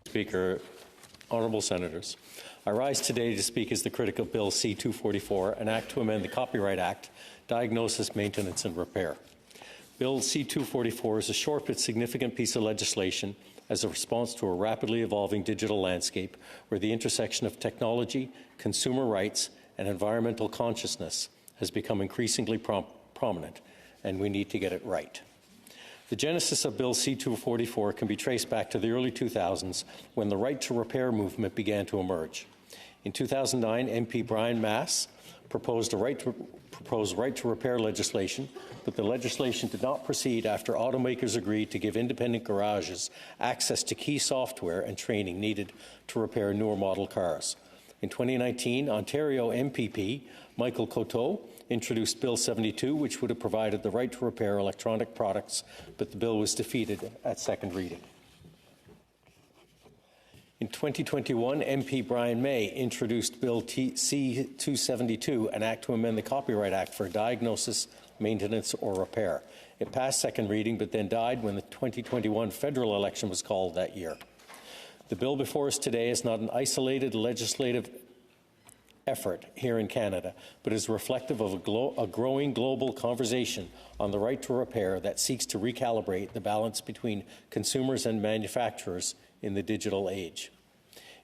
Speaker, honourable senators, I rise today to speak as the critic of Bill C-244, an act to amend the Copyright Act, diagnosis, maintenance and repair. Bill C-244 is a short but significant piece of legislation as a response to a rapidly evolving digital landscape where the intersection of technology, consumer rights and environmental consciousness has become increasingly prominent, and we need to get it right. The genesis of Bill C-244 can be traced back to the early 2000s when the right to repair movement began to emerge. In 2009, MP Brian Mass proposed right to repair legislation, but the legislation did not proceed after automakers agreed to give independent garages access to key software and training needed to repair newer model cars. In 2019, Ontario MPP Michael Coteau introduced Bill 72, which would have provided the right to repair electronic products, but the bill was defeated at second reading. In 2021, MP Brian May introduced Bill C-272, an act to amend the Copyright Act for diagnosis, maintenance or repair. It passed second reading, but then died when the 2021 federal election was called that year. The bill before us today is not an isolated legislative effort here in Canada, but is reflective of a growing global conversation on the right to repair that seeks to recalibrate the balance between consumers and manufacturers in the digital age.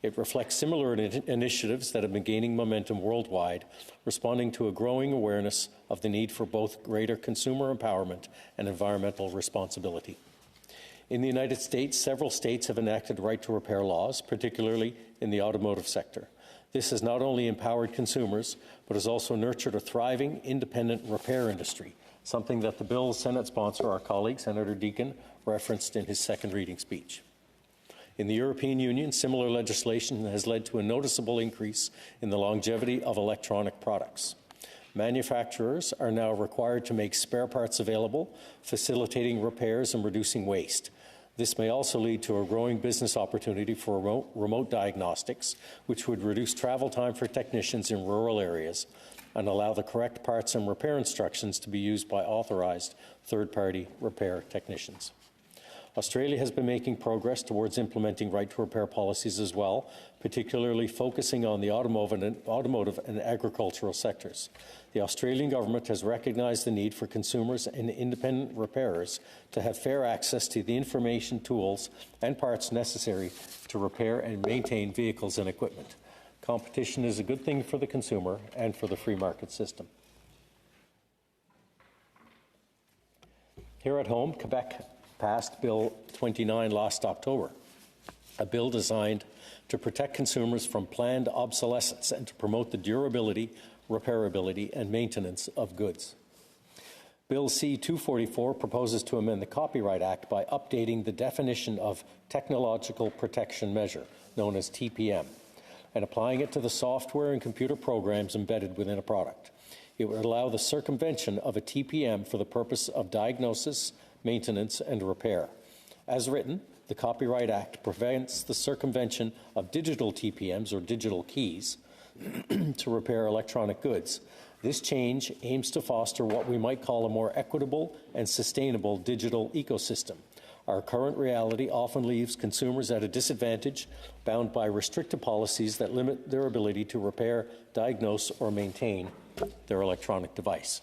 It reflects similar initiatives that have been gaining momentum worldwide, responding to a growing awareness of the need for both greater consumer empowerment and environmental responsibility. In the United States, several states have enacted right to repair laws, particularly in the automotive sector. This has not only empowered consumers, but has also nurtured a thriving, independent repair industry, something that the bill's Senate sponsor, our colleague, Senator Deakin, referenced in his second reading speech. In the European Union, similar legislation has led to a noticeable increase in the longevity of electronic products. Manufacturers are now required to make spare parts available, facilitating repairs and reducing waste. This may also lead to a growing business opportunity for remote diagnostics, which would reduce travel time for technicians in rural areas and allow the correct parts and repair instructions to be used by authorized third-party repair technicians. Australia has been making progress towards implementing right to repair policies as well, particularly focusing on the automotive and agricultural sectors. The Australian government has recognized the need for consumers and independent repairers to have fair access to the information, tools, and parts necessary to repair and maintain vehicles and equipment. Competition is a good thing for the consumer and for the free market system. Here at home, Quebec passed Bill 29 last October, a bill designed to protect consumers from planned obsolescence and to promote the durability, repairability, and maintenance of goods. Bill C-244 proposes to amend the Copyright Act by updating the definition of technological protection measure, known as TPM, and applying it to the software and computer programs embedded within a product. It would allow the circumvention of a TPM for the purpose of diagnosis, maintenance, and repair. As written, the Copyright Act prevents the circumvention of digital TPMs, or digital keys, to repair electronic goods. This change aims to foster what we might call a more equitable and sustainable digital ecosystem. Our current reality often leaves consumers at a disadvantage, bound by restrictive policies that limit their ability to repair, diagnose, or maintain their electronic device.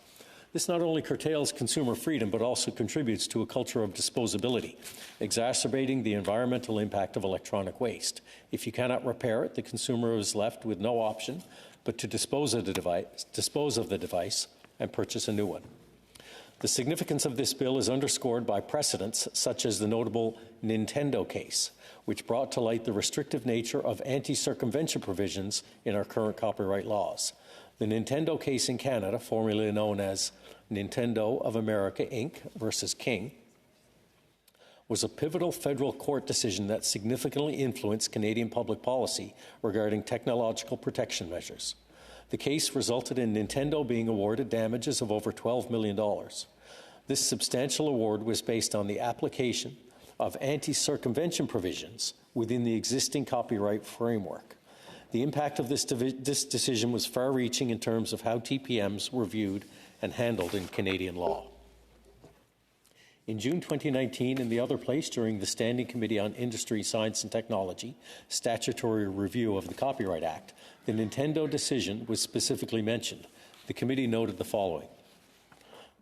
This not only curtails consumer freedom, but also contributes to a culture of disposability, exacerbating the environmental impact of electronic waste. If you cannot repair it, the consumer is left with no option but to dispose of the device and purchase a new one. The significance of this bill is underscored by precedents such as the notable Nintendo case, which brought to light the restrictive nature of anti-circumvention provisions in our current copyright laws. The Nintendo case in Canada, formerly known as Nintendo of America, Inc. versus King, was a pivotal federal court decision that significantly influenced Canadian public policy regarding technological protection measures. The case resulted in Nintendo being awarded damages of over $12 million. This substantial award was based on the application of anti-circumvention provisions within the existing copyright framework. The impact of this decision was far-reaching in terms of how TPMs were viewed and handled in Canadian law. In June 2019, in the other place, during the Standing Committee on Industry, Science and Technology statutory review of the Copyright Act, the Nintendo decision was specifically mentioned. The committee noted the following.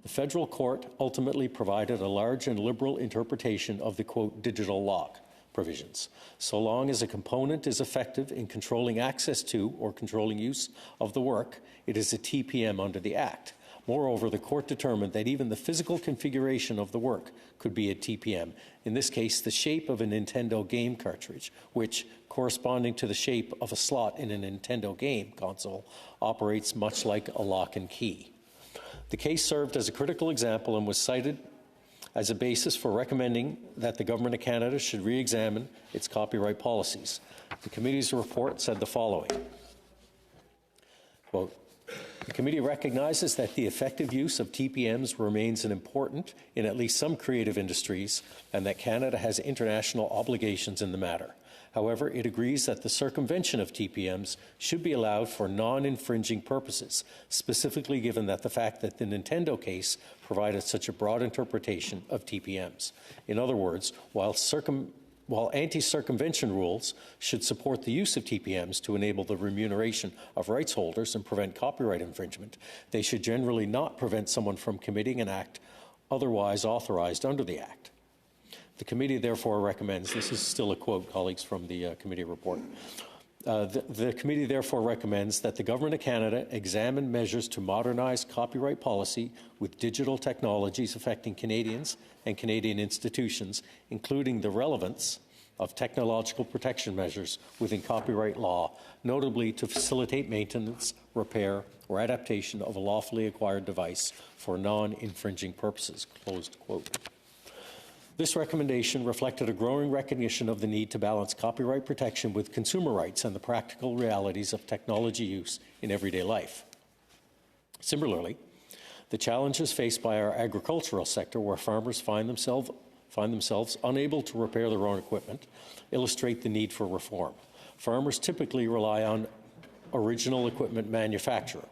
The federal court ultimately provided a large and liberal interpretation of the, quote, digital lock provisions. So long as a component is effective in controlling access to or controlling use of the work, it is a TPM under the Act. Moreover, the court determined that even the physical configuration of the work could be a TPM, in this case, the shape of a Nintendo game cartridge, which, corresponding to the shape of a slot in a Nintendo game console, operates much like a lock and key. The case served as a critical example and was cited as a basis for recommending that the Government of Canada should re-examine its copyright policies. The committee's report said the following, quote, the committee recognizes that the effective use of TPMs remains important in at least some creative industries and that Canada has international obligations in the matter. However, it agrees that the circumvention of TPMs should be allowed for non-infringing purposes, specifically given that the fact that the Nintendo case provided such a broad interpretation of TPMs. In other words, while anti-circumvention rules should support the use of TPMs to enable the remuneration of rights holders and prevent copyright infringement, they should generally not prevent someone from committing an act otherwise authorized under the Act. The committee therefore recommends, this is still a quote, colleagues, from the committee report, the committee therefore recommends that the Government of Canada examine measures to modernize copyright policy with digital technologies affecting Canadians and Canadian institutions, including the relevance of technological protection measures within copyright law, notably to facilitate maintenance, repair, or adaptation of a lawfully acquired device for non-infringing purposes, closed quote. This recommendation reflected a growing recognition of the need to balance copyright protection with consumer rights and the practical realities of technology use in everyday life. Similarly, the challenges faced by our agricultural sector, where farmers find themselves unable to repair their own equipment, illustrate the need for reform. Farmers typically rely on original equipment manufacturer,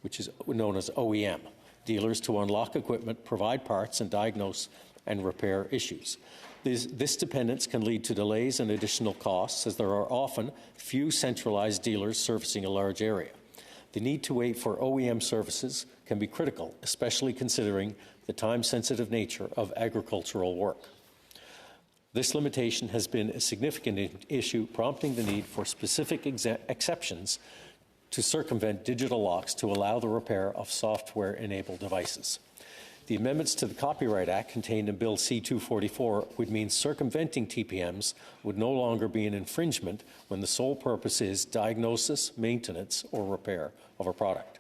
which is known as OEM, dealers to unlock equipment, provide parts, and diagnose and repair issues. This dependence can lead to delays and additional costs, as there are often few centralized dealers servicing a large area. The need to wait for OEM services can be critical, especially considering the time-sensitive nature of agricultural work. This limitation has been a significant issue, prompting the need for specific exceptions to circumvent digital locks to allow the repair of software-enabled devices. The amendments to the Copyright Act contained in Bill C-244 would mean circumventing TPMs would no longer be an infringement when the sole purpose is diagnosis, maintenance, or repair of a product.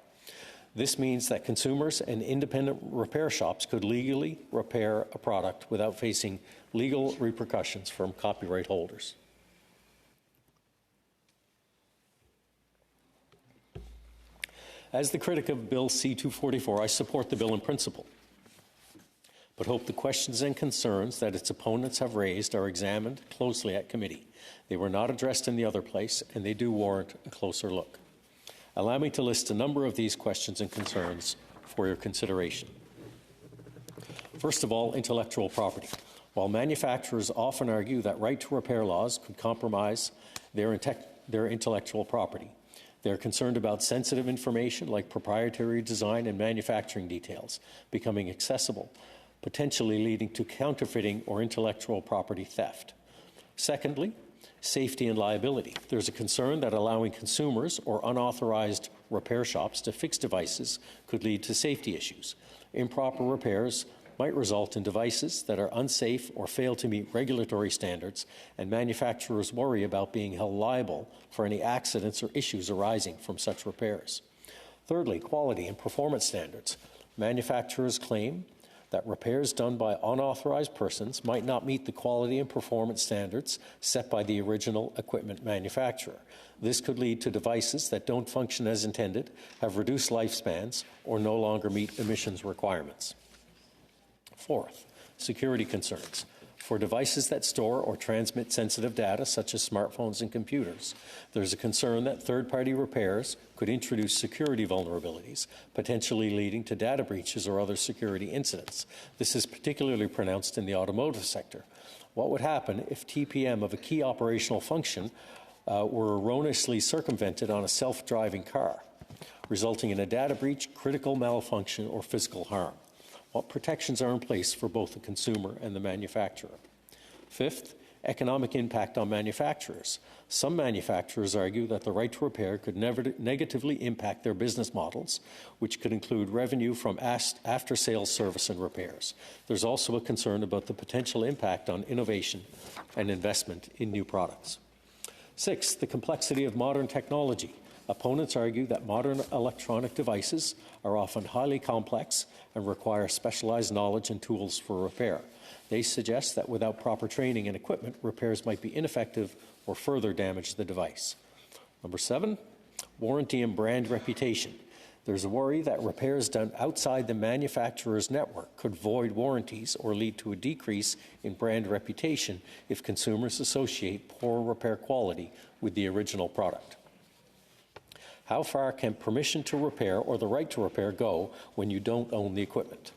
This means that consumers and independent repair shops could legally repair a product without facing legal repercussions from copyright holders. As the critic of Bill C-244, I support the bill in principle, but hope the questions and concerns that its opponents have raised are examined closely at committee. They were not addressed in the other place, and they do warrant a closer look. Allow me to list a number of these questions and concerns for your consideration. First of all, intellectual property. While manufacturers often argue that right to repair laws could compromise their intellectual property, they are concerned about sensitive information like proprietary design and manufacturing details becoming accessible, potentially leading to counterfeiting or intellectual property theft. Secondly, safety and liability. There's a concern that allowing consumers or unauthorized repair shops to fix devices could lead to safety issues. Improper repairs might result in devices that are unsafe or fail to meet regulatory standards, and manufacturers worry about being held liable for any accidents or issues arising from such repairs. Thirdly, quality and performance standards. Manufacturers claim that repairs done by unauthorized persons might not meet the quality and performance standards set by the original equipment manufacturer. This could lead to devices that don't function as intended, have reduced lifespans, or no longer meet emissions requirements. Fourth, security concerns. For devices that store or transmit sensitive data, such as smartphones and computers, there's a concern that third-party repairs could introduce security vulnerabilities, potentially leading to data breaches or other security incidents. This is particularly pronounced in the automotive sector. What would happen if TPM of a key operational function were erroneously circumvented on a self-driving car, resulting in a data breach, critical malfunction, or physical harm? What protections are in place for both the consumer and the manufacturer? Fifth, economic impact on manufacturers. Some manufacturers argue that the right to repair could negatively impact their business models, which could include revenue from after-sales service and repairs. There's also a concern about the potential impact on innovation and investment in new products. Sixth, the complexity of modern technology. Opponents argue that modern electronic devices are often highly complex and require specialized knowledge and tools for repair. They suggest that without proper training and equipment, repairs might be ineffective or further damage the device. Number 7, warranty and brand reputation. There's a worry that repairs done outside the manufacturer's network could void warranties or lead to a decrease in brand reputation if consumers associate poor repair quality with the original product. How far can permission to repair or the right to repair go when you don't own the equipment?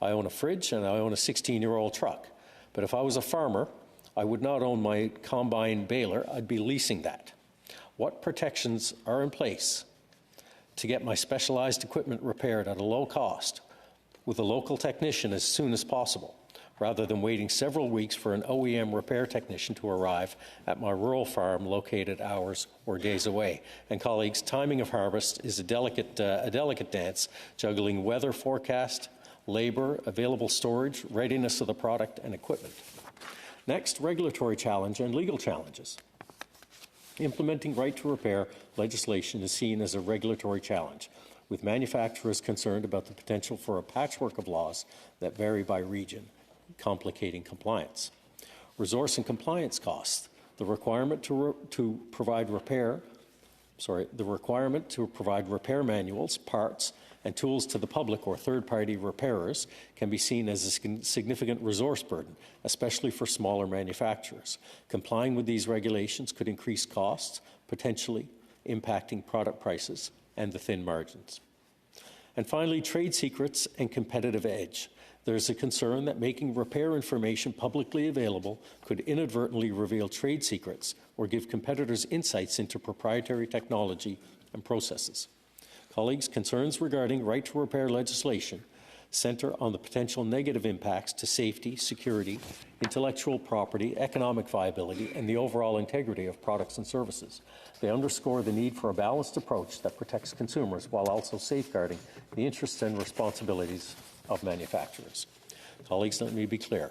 I own a fridge and I own a 16-year-old truck, but if I was a farmer, I would not own my combine baler, I'd be leasing that. What protections are in place to get my specialized equipment repaired at a low cost with a local technician as soon as possible, rather than waiting several weeks for an OEM repair technician to arrive at my rural farm located hours or days away? And colleagues, timing of harvest is a delicate dance, juggling weather forecast, labor, available storage, readiness of the product, and equipment. Next, regulatory challenge and legal challenges. Implementing right to repair legislation is seen as a regulatory challenge, with manufacturers concerned about the potential for a patchwork of laws that vary by region, complicating compliance. Resource and compliance costs. The requirement to provide repair repair manuals, parts, and tools to the public or third-party repairers can be seen as a significant resource burden, especially for smaller manufacturers. Complying with these regulations could increase costs, potentially impacting product prices and the thin margins. And finally, trade secrets and competitive edge. There's a concern that making repair information publicly available could inadvertently reveal trade secrets or give competitors insights into proprietary technology and processes. Colleagues, concerns regarding right to repair legislation center on the potential negative impacts to safety, security, intellectual property, economic viability, and the overall integrity of products and services. They underscore the need for a balanced approach that protects consumers while also safeguarding the interests and responsibilities of manufacturers. Colleagues, let me be clear.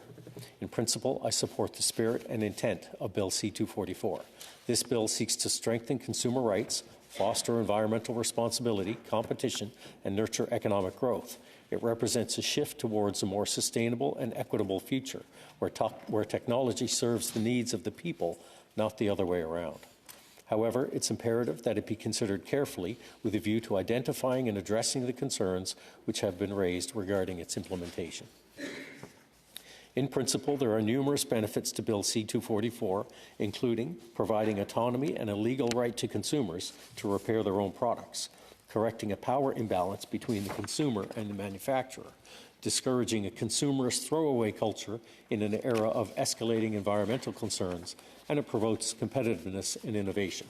In principle, I support the spirit and intent of Bill C-244. This bill seeks to strengthen consumer rights, foster environmental responsibility, competition, and nurture economic growth. It represents a shift towards a more sustainable and equitable future where technology serves the needs of the people, not the other way around. However, it's imperative that it be considered carefully with a view to identifying and addressing the concerns which have been raised regarding its implementation. In principle, there are numerous benefits to Bill C-244, including providing autonomy and a legal right to consumers to repair their own products, correcting a power imbalance between the consumer and the manufacturer, discouraging a consumerist throwaway culture in an era of escalating environmental concerns, and it promotes competitiveness and innovation.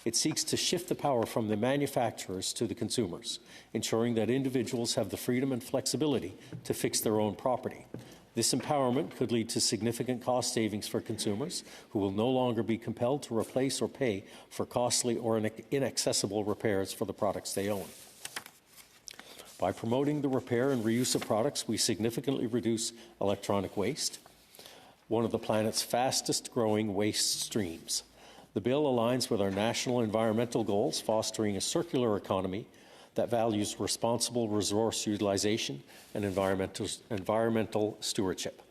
It seeks to shift the power from the manufacturers to the consumers, ensuring that individuals have the freedom and flexibility to fix their own property. This empowerment could lead to significant cost savings for consumers who will no longer be compelled to replace or pay for costly or inaccessible repairs for the products they own. By promoting the repair and reuse of products, we significantly reduce electronic waste, one of the planet's fastest growing waste streams. The bill aligns with our national environmental goals, fostering a circular economy that values responsible resource utilization and environmental stewardship.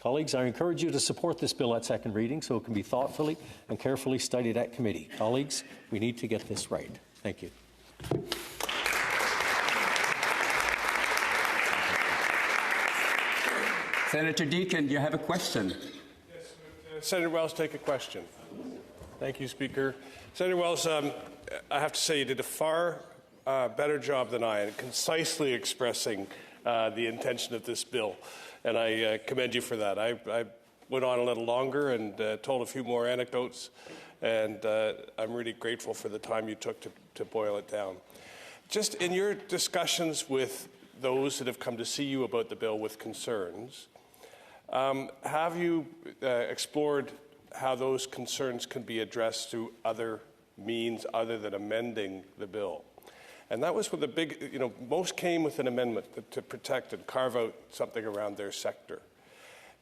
Colleagues, I encourage you to support this bill at second reading so it can be thoughtfully and carefully studied at committee. Colleagues, we need to get this right. Thank you. Senator Deakin, you have a question. Senator Wells, take a question. Thank you, Speaker. Senator Wells, I have to say you did a far better job than I in concisely expressing the intention of this bill, and I commend you for that. I went on a little longer and told a few more anecdotes, and I'm really grateful for the time you took to boil it down. Just in your discussions with those that have come to see you about the bill with concerns, have you explored how those concerns can be addressed through other means other than amending the bill? And that was with the big, most came with an amendment to protect and carve out something around their sector.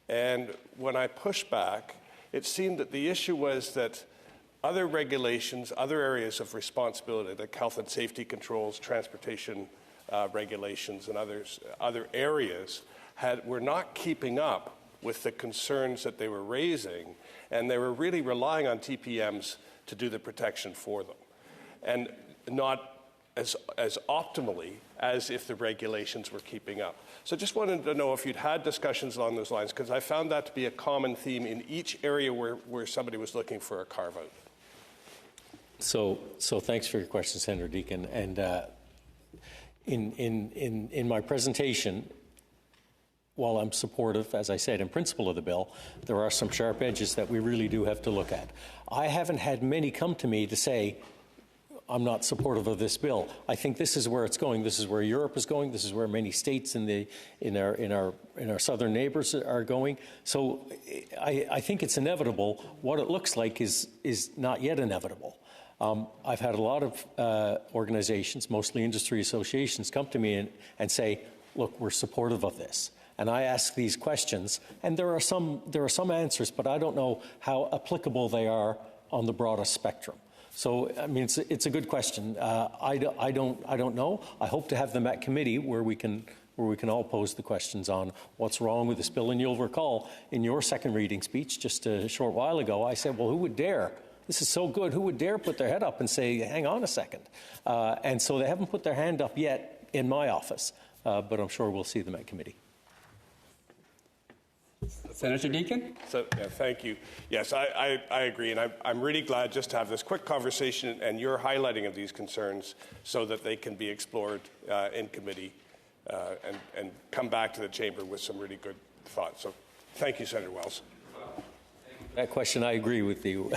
And when I pushed back, it seemed that the issue was that other regulations, other areas of responsibility, like health and safety controls, transportation regulations, and other areas, were not keeping up with the concerns that they were raising, and they were really relying on TPMs to do the protection for them, and not as optimally as if the regulations were keeping up. So just wanted to know if you'd had discussions along those lines, because I found that to be a common theme in each area where somebody was looking for a carve-out. So thanks for your question, Senator Deakin. And in my presentation, while I'm supportive, as I said, in principle of the bill, there are some sharp edges that we really do have to look at. I haven't had many come to me to say, I'm not supportive of this bill. I think this is where it's going. This is where Europe is going. This is where many states in our southern neighbours are going. So I think it's inevitable. What it looks like is not yet inevitable. I've had a lot of organizations, mostly industry associations, come to me and say, look, we're supportive of this. And I ask these questions, and there are some answers, but I don't know how applicable they are on the broadest spectrum. So, I mean, it's a good question. I don't know. I hope to have them at committee where we can all pose the questions on what's wrong with this bill. And you'll recall in your second reading speech just a short while ago, I said, well, who would dare? This is so good. Who would dare put their head up and say, hang on a second? And so they haven't put their hand up yet in my office, but I'm sure we'll see them at committee. Senator Deakin? Thank you. Yes, I agree, and I'm really glad just to have this quick conversation and your highlighting of these concerns so that they can be explored in committee and come back to the chamber with some really good thoughts. So thank you, Senator Wells. That question, I agree with you.